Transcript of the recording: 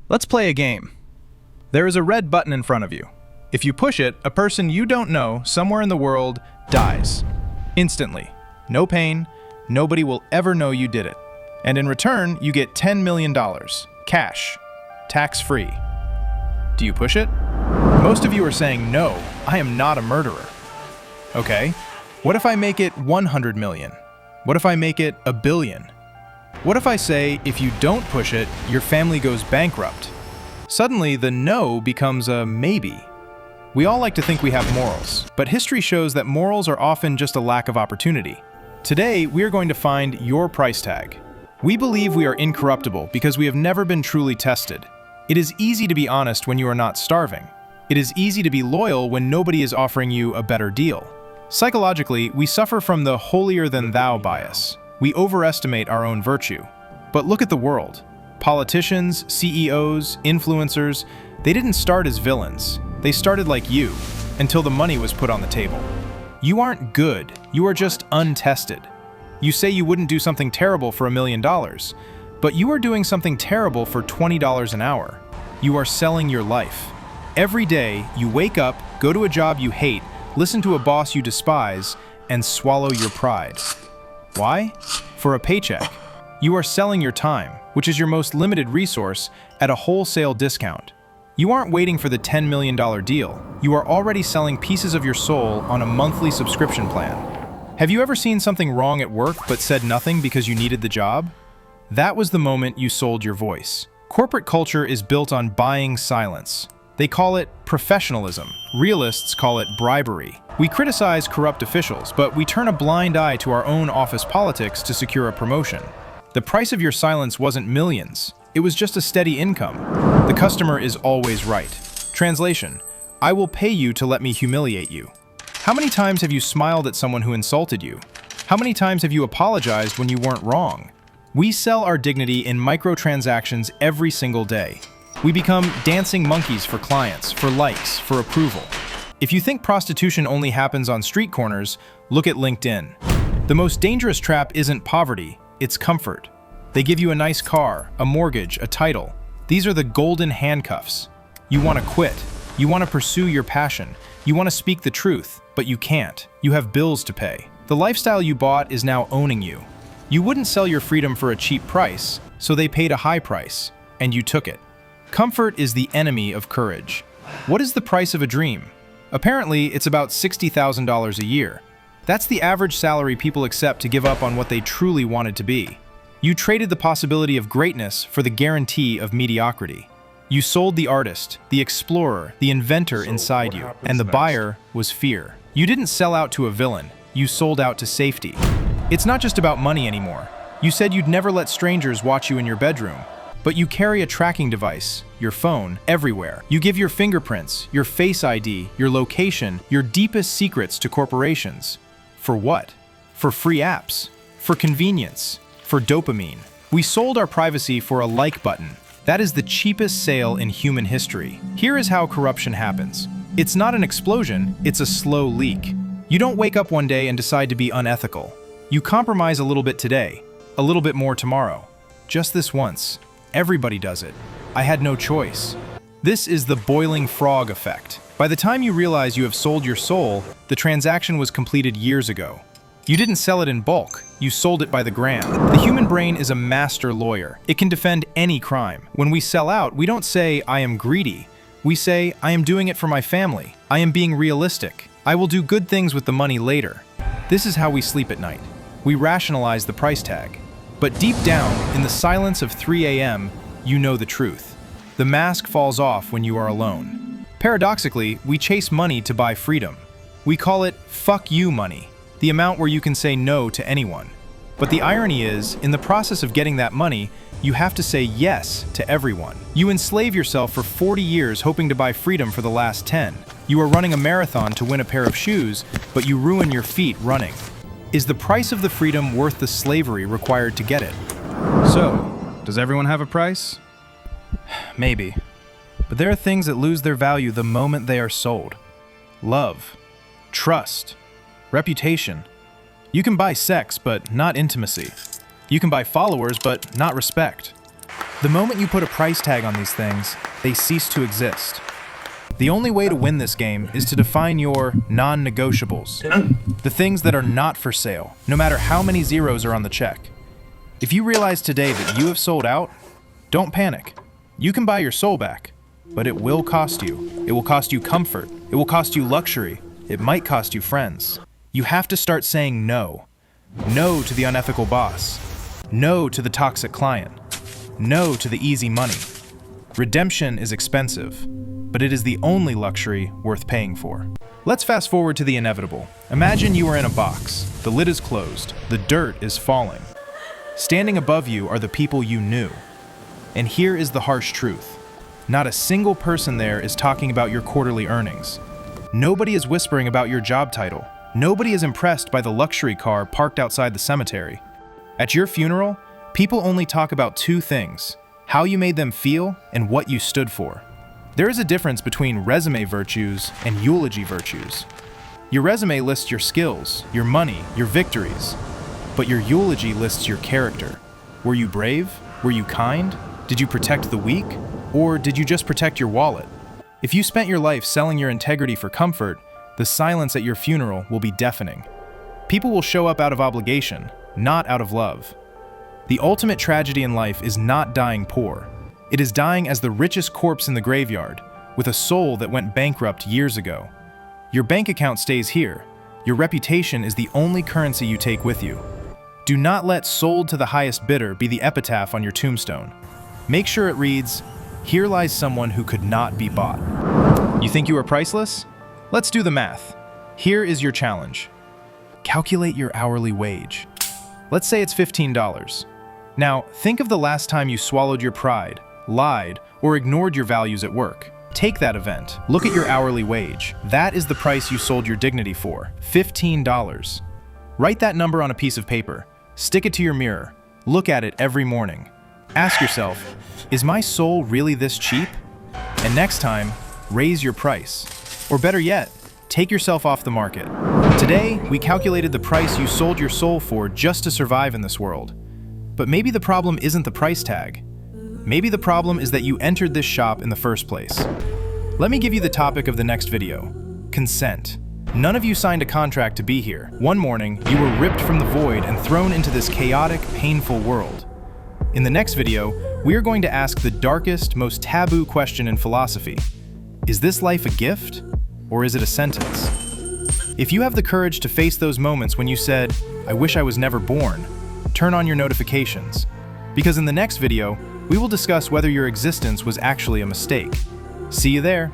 Let's play a game. There is a red button in front of you. If you push it, a person you don't know somewhere in the world dies. Instantly. No pain, nobody will ever know you did it. And in return, you get $10 million, cash, tax-free. Do you push it? Most of you are saying, no, I am not a murderer. Okay, what if I make it 100 million? What if I make it a billion? What if I say, if you don't push it, your family goes bankrupt? Suddenly, the no becomes a maybe. We all like to think we have morals, but history shows that morals are often just a lack of opportunity. Today, we are going to find your price tag. We believe we are incorruptible because we have never been truly tested. It is easy to be honest when you are not starving. It is easy to be loyal when nobody is offering you a better deal. Psychologically, we suffer from the holier-than-thou bias. We overestimate our own virtue. But look at the world. Politicians, CEOs, influencers, they didn't start as villains. They started like you, until the money was put on the table. You aren't good, you are just untested. You say you wouldn't do something terrible for $1 million, but you are doing something terrible for $20 an hour. You are selling your life. Every day, you wake up, go to a job you hate, listen to a boss you despise, and swallow your pride. Why? For a paycheck. You are selling your time, which is your most limited resource, at a wholesale discount. You aren't waiting for the $10 million deal. You are already selling pieces of your soul on a monthly subscription plan. Have you ever seen something wrong at work but said nothing because you needed the job? That was the moment you sold your voice. Corporate culture is built on buying silence. They call it professionalism. Realists call it bribery. We criticize corrupt officials, but we turn a blind eye to our own office politics to secure a promotion. The price of your silence wasn't millions. It was just a steady income. The customer is always right. Translation: I will pay you to let me humiliate you. How many times have you smiled at someone who insulted you? How many times have you apologized when you weren't wrong? We sell our dignity in microtransactions every single day. We become dancing monkeys for clients, for likes, for approval. If you think prostitution only happens on street corners, look at LinkedIn. The most dangerous trap isn't poverty, it's comfort. They give you a nice car, a mortgage, a title. These are the golden handcuffs. You want to quit. You want to pursue your passion. You want to speak the truth, but you can't. You have bills to pay. The lifestyle you bought is now owning you. You wouldn't sell your freedom for a cheap price, so they paid a high price, and you took it. Comfort is the enemy of courage. What is the price of a dream? Apparently, it's about $60,000 a year. That's the average salary people accept to give up on what they truly wanted to be. You traded the possibility of greatness for the guarantee of mediocrity. You sold the artist, the explorer, the inventor inside you, and the buyer was fear. You didn't sell out to a villain, you sold out to safety. It's not just about money anymore. You said you'd never let strangers watch you in your bedroom. But you carry a tracking device, your phone, everywhere. You give your fingerprints, your Face ID, your location, your deepest secrets to corporations. For what? For free apps. For convenience. For dopamine. We sold our privacy for a like button. That is the cheapest sale in human history. Here is how corruption happens. It's not an explosion, it's a slow leak. You don't wake up one day and decide to be unethical. You compromise a little bit today, a little bit more tomorrow. Just this once. Everybody does it. I had no choice. This is the boiling frog effect. By the time you realize you have sold your soul, the transaction was completed years ago. You didn't sell it in bulk, you sold it by the gram. The human brain is a master lawyer. It can defend any crime. When we sell out, we don't say, I am greedy. We say, I am doing it for my family. I am being realistic. I will do good things with the money later. This is how we sleep at night. We rationalize the price tag. But deep down, in the silence of 3 a.m., you know the truth. The mask falls off when you are alone. Paradoxically, we chase money to buy freedom. We call it fuck you money, the amount where you can say no to anyone. But the irony is, in the process of getting that money, you have to say yes to everyone. You enslave yourself for 40 years hoping to buy freedom for the last 10. You are running a marathon to win a pair of shoes, but you ruin your feet running. Is the price of the freedom worth the slavery required to get it? So, does everyone have a price? Maybe. But there are things that lose their value the moment they are sold. Love, trust, reputation. You can buy sex, but not intimacy. You can buy followers, but not respect. The moment you put a price tag on these things, they cease to exist. The only way to win this game is to define your non-negotiables, the things that are not for sale, no matter how many zeros are on the check. If you realize today that you have sold out, don't panic. You can buy your soul back, but it will cost you. It will cost you comfort. It will cost you luxury. It might cost you friends. You have to start saying no. No to the unethical boss. No to the toxic client. No to the easy money. Redemption is expensive, but it is the only luxury worth paying for. Let's fast forward to the inevitable. Imagine you are in a box. The lid is closed. The dirt is falling. Standing above you are the people you knew. And here is the harsh truth. Not a single person there is talking about your quarterly earnings. Nobody is whispering about your job title. Nobody is impressed by the luxury car parked outside the cemetery. At your funeral, people only talk about two things: how you made them feel and what you stood for. There is a difference between resume virtues and eulogy virtues. Your resume lists your skills, your money, your victories, but your eulogy lists your character. Were you brave? Were you kind? Did you protect the weak? Or did you just protect your wallet? If you spent your life selling your integrity for comfort, the silence at your funeral will be deafening. People will show up out of obligation, not out of love. The ultimate tragedy in life is not dying poor. It is dying as the richest corpse in the graveyard, with a soul that went bankrupt years ago. Your bank account stays here. Your reputation is the only currency you take with you. Do not let "sold to the highest bidder" be the epitaph on your tombstone. Make sure it reads, "Here lies someone who could not be bought." You think you are priceless? Let's do the math. Here is your challenge. Calculate your hourly wage. Let's say it's $15. Now, think of the last time you swallowed your pride, lied, or ignored your values at work. Take that event. Look at your hourly wage. That is the price you sold your dignity for, $15. Write that number on a piece of paper. Stick it to your mirror. Look at it every morning. Ask yourself, is my soul really this cheap? And next time, raise your price. Or better yet, take yourself off the market. Today, we calculated the price you sold your soul for just to survive in this world. But maybe the problem isn't the price tag. Maybe the problem is that you entered this shop in the first place. Let me give you the topic of the next video: consent. None of you signed a contract to be here. One morning, you were ripped from the void and thrown into this chaotic, painful world. In the next video, we are going to ask the darkest, most taboo question in philosophy. Is this life a gift, or is it a sentence? If you have the courage to face those moments when you said, "I wish I was never born," turn on your notifications. Because in the next video, we will discuss whether your existence was actually a mistake. See you there.